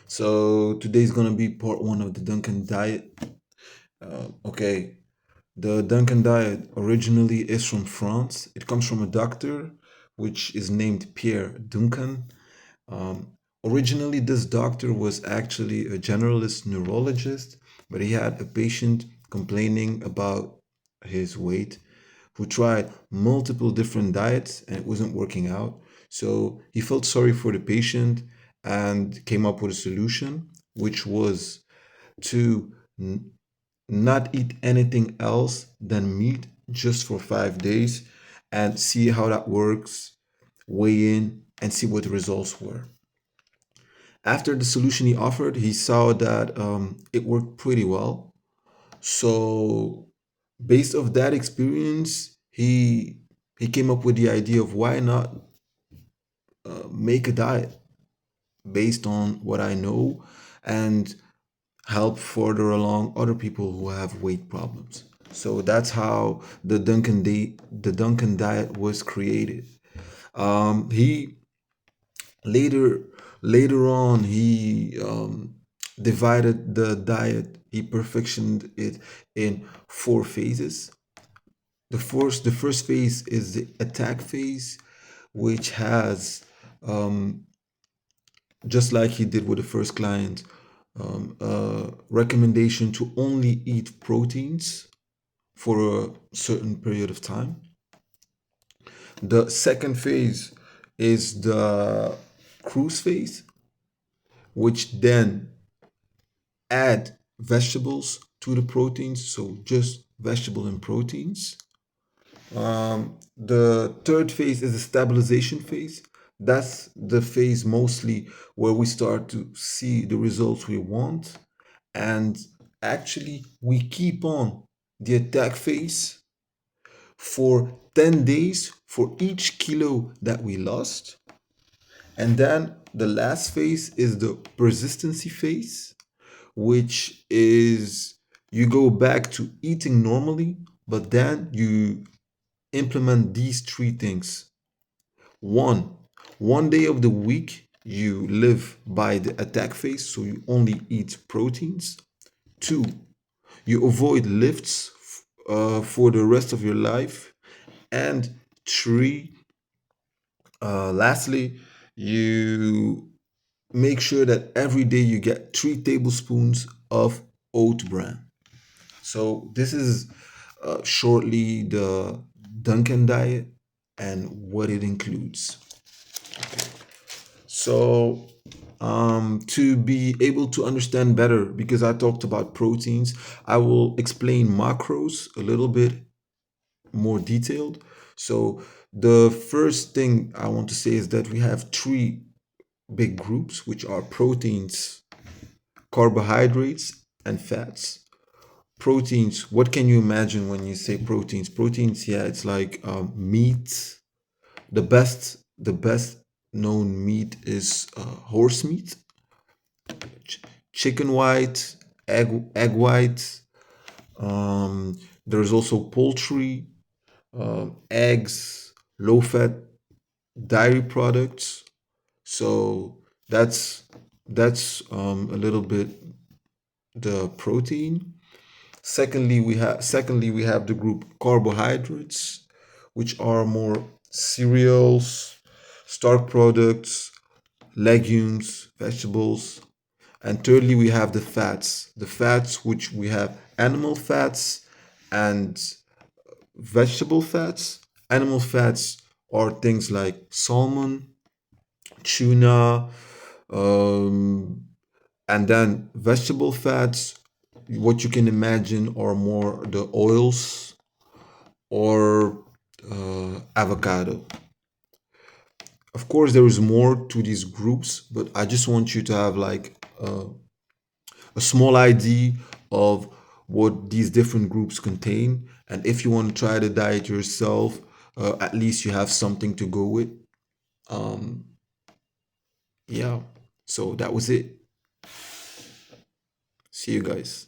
So today's gonna be part one of the Duncan Diet. Okay, the Duncan Diet originally is from France. It comes from a doctor, which is named Pierre Duncan. Um, Originally, this doctor was actually a generalist neurologist, but he had a patient complaining about his weight who tried multiple different diets and it wasn't working out. So he felt sorry for the patient and came up with a solution, which was to not eat anything else than meat just for 5 days and see how that works, weigh in, and see what the results were. After the solution he offered, he saw that it worked pretty well. So, based off that experience, he came up with the idea of why not make a diet based on what I know and help further along other people who have weight problems. So that's how the Duncan diet was created. He later later on he divided the diet. He perfectioned it in four phases. The first phase is the attack phase, which has just like he did with the first client, a recommendation to only eat proteins for a certain period of time. The second phase is the cruise phase, which then add vegetables to the proteins, so just vegetable and proteins. The third phase is the stabilization phase. That's the phase mostly where we start to see the results we want. And actually, we keep on the attack phase for 10 days for each kilo that we lost. And then the last phase is the persistency phase, which is you go back to eating normally, but then you implement these three things. One, one day of the week, you live by the attack phase, so you only eat proteins. Two, you avoid lifts for the rest of your life. And three, lastly, you make sure that every day you get 3 tablespoons of oat bran. So this is shortly the Duncan diet and what it includes. So to be able to understand better, because I talked about proteins, I will explain macros a little bit more detailed. So the first thing I want to say is that we have three big groups, which are proteins, carbohydrates, and fats. Proteins, what can you imagine when you say proteins? Proteins, yeah, it's like meat. The best known meat is horse meat, chicken white, egg white. There's also poultry, eggs, low fat dairy products. So that's a little bit the protein. Secondly we have the group carbohydrates, which are more cereals, starch products, legumes, vegetables. And thirdly, we have the fats. The fats, which we have animal fats and vegetable fats. Animal fats are things like salmon, tuna, um, and then vegetable fats, what you can imagine are more the oils or avocado. Of course, there is more to these groups, but I just want you to have like a small idea of what these different groups contain. And if you want to try the diet yourself, at least you have something to go with. Um, yeah, so that was it. See you guys.